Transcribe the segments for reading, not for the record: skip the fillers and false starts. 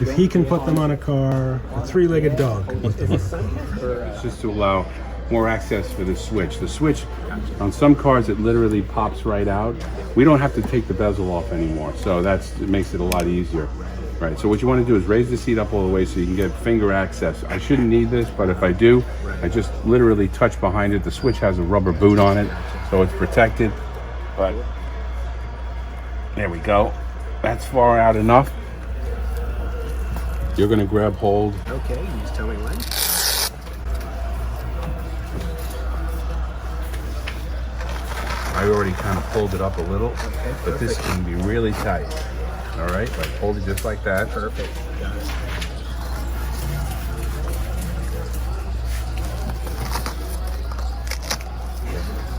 If he can put them on a car, a three-legged dog can put them on a car. It's just to allow more access for the switch. The switch, on some cars, it literally pops right out. We don't have to take the bezel off anymore, so it makes it a lot easier. Right, so what you want to do is raise the seat up all the way so you can get finger access. I shouldn't need this, but if I do, I just literally touch behind it. The switch has a rubber boot on it, so it's protected. But there we go. That's far out enough. You're going to grab hold. Okay, you just tell me when. I already kind of pulled it up a little, okay, but this can be really tight. All right, like hold it just like that. Perfect. Got it.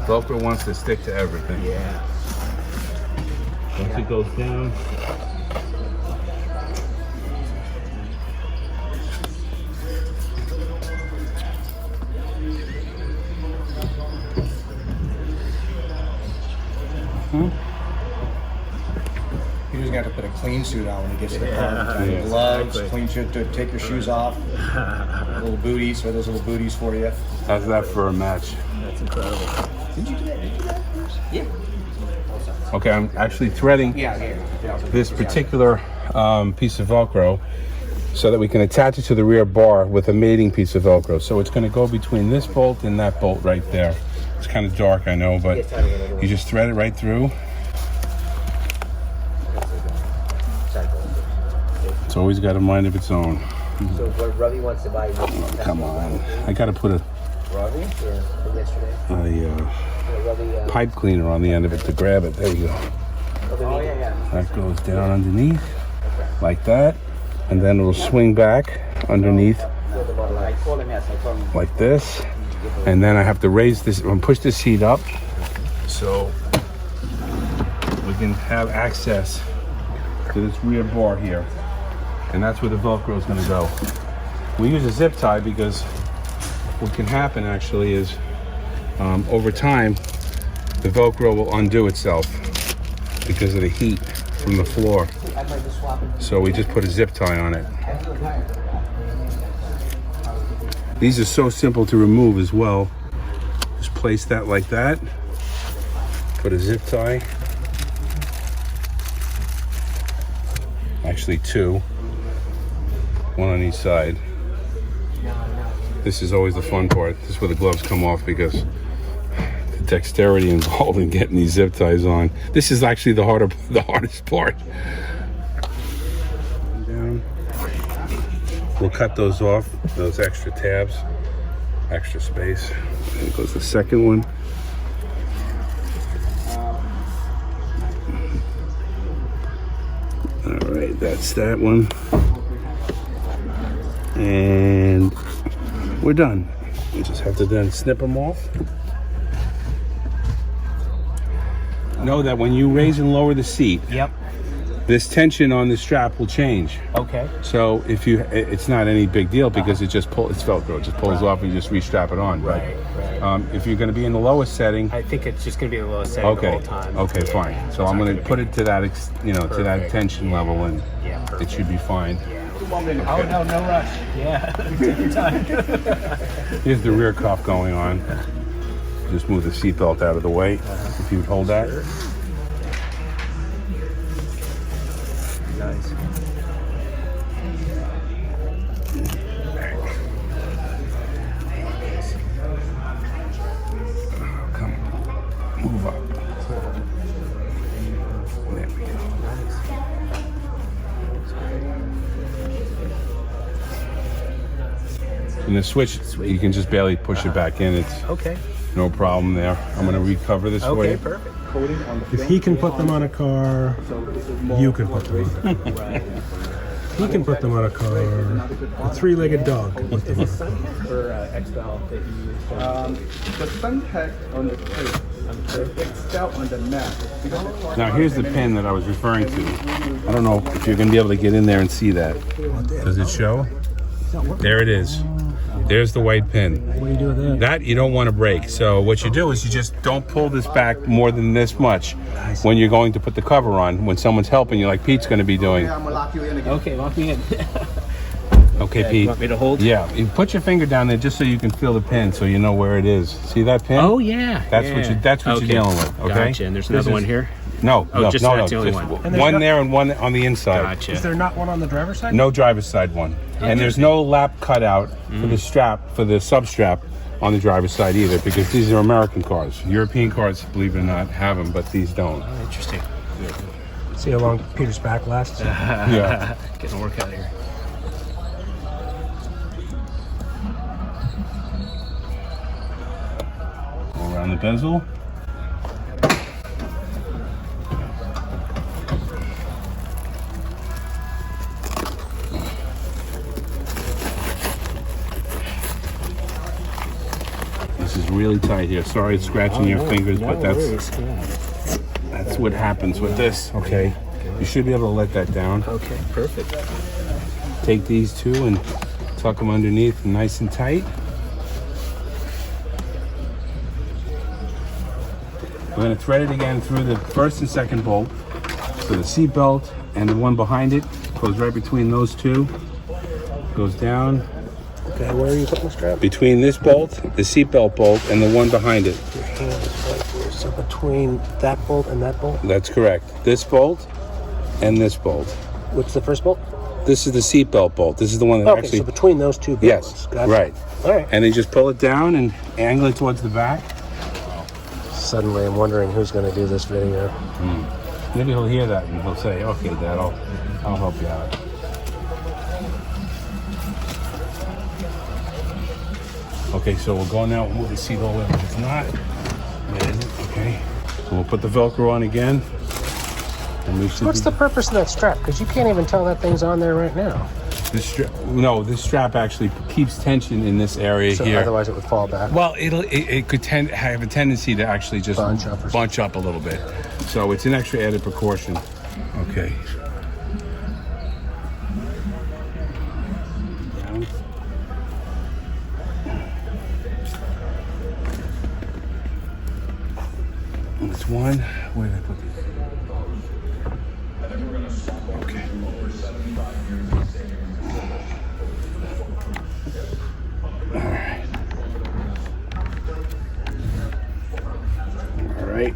Velcro wants to stick to everything. Yeah. Once it goes down, You just got to put a clean suit on when he gets to the car. Yeah. Gloves, Exactly. clean suit, take your shoes off. Little booties, or those little booties for you. how's that for a match? That's incredible. Did you do that? Yeah. Okay, I'm actually threading Yeah. this particular piece of Velcro so that we can attach it to the rear bar with a mating piece of Velcro. So it's going to go between this bolt and that bolt right there. It's kind of dark, I know, but you just thread it right through. It's always got a mind of its own. So what Ravi wants to buy? Oh, come on. I got to put Ravi? Yeah, from yesterday. a pipe cleaner on the end of it to grab it. There you go. Oh, yeah. That goes down underneath like that. And then it'll swing back underneath like this. And then I have to raise this and push the seat up so we can have access to this rear bar here. And that's where the Velcro is going to go. We use a zip tie because what can happen actually is over time the Velcro will undo itself because of the heat from the floor. So we just put a zip tie on it. These are so simple to remove as well. Just place that like that. Put a zip tie. Actually two. One on each side. This is always the fun part. This is where the gloves come off because the dexterity involved in getting these zip ties on. This is actually the hardest part. Down. We'll cut those off, those extra tabs, extra space. There goes the second one. All right, that's that one. And we're done. We just have to then snip them off. Know that when you raise and lower the seat, Yep. this tension on the strap will change. Okay. So it's not any big deal because it's Velcro. It just pulls off and you just restrap it on. But if you're going to be in the lowest setting, I think it's just going to be the lowest setting the whole time. Okay, Yeah, fine. yeah. So I'm going to put it to that, to that Perfect. tension level, and it should be fine. Oh, no rush. Yeah. Take your time. Here's the rear cuff going on. Just move the seatbelt out of the way. If you would hold that. Nice. Come on. Move up. There we go. And the switch, you can just barely push it back in. It's Okay. no problem there. I'm going to recover this for Okay, you. perfect. If he can put them on a car, you can put them on a car. Right. He can put them on a car, a three-legged dog can put them on a car. For X-Valve that you used. The sun tag on the plate, it's out on the map. Now here's the pin that I was referring to. I don't know if you're going to be able to get in there and see that. Does it show? There it is. There's the white pin. What do you do with that? That you don't want to break. So what you do is you just don't pull this back more than this much when you're going to put the cover on. When someone's helping you, like Pete's going to be doing. I'm gonna lock you in again. Okay, lock me in. Okay, You Pete. want me to hold? Yeah, you put your finger down there just so you can feel the pin, so you know where it is. See that pin? Oh yeah. That's yeah. what you. That's what Okay. you're dealing with. Okay. Gotcha. And there's This another one is- here. No, Oh, no, just no, that's no. the only Just one. And there's one not- there and one on the inside. Gotcha. Is there not one on the driver's side? No driver's side one. And there's no lap cutout for the strap, for the sub strap on the driver's side either, because these are American cars. European cars, believe it or not, have them, but these don't. Interesting. See how long Peter's back lasts? Yeah. Getting a workout here. Go around the bezel. This is really tight here. Sorry it's scratching your fingers, but that's what happens with this. Okay. You should be able to let that down. Okay, perfect. Take these two and tuck them underneath nice and tight. We're going to thread it again through the first and second bolt. So the seat belt and the one behind it goes right between those two. Goes down Okay, where are you putting the strap? between this bolt, the seat belt bolt, and the one behind it. Your hand is right here. So between that bolt and that bolt? That's correct. This bolt and this bolt. What's the first bolt? This is the seat belt bolt. This is the one that Okay, actually. so between those two bolts. Yes, Gotcha. right. All right. And then just pull it down and angle it towards the back. Suddenly I'm wondering who's going to do this video. Maybe he'll hear that and he'll say, "Okay, Dad, I'll help you out." Okay, so we'll go now and move the seat all the way. If it's not, okay. So we'll put the Velcro on again. And we should What's the purpose of that strap? Because you can't even tell that thing's on there right now. this strap actually keeps tension in this area So here. otherwise it would fall back. Well, it could have a tendency to actually just Bunch up a little bit. So it's an extra added precaution. Okay. Down. That's one. Where did I put this? Okay. All right.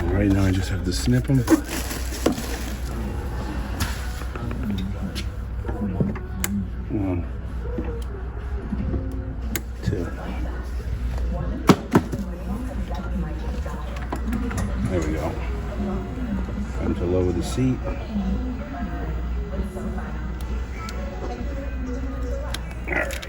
All right, now I just have to snip them. One, two. There we go. Time to lower the seat. All right.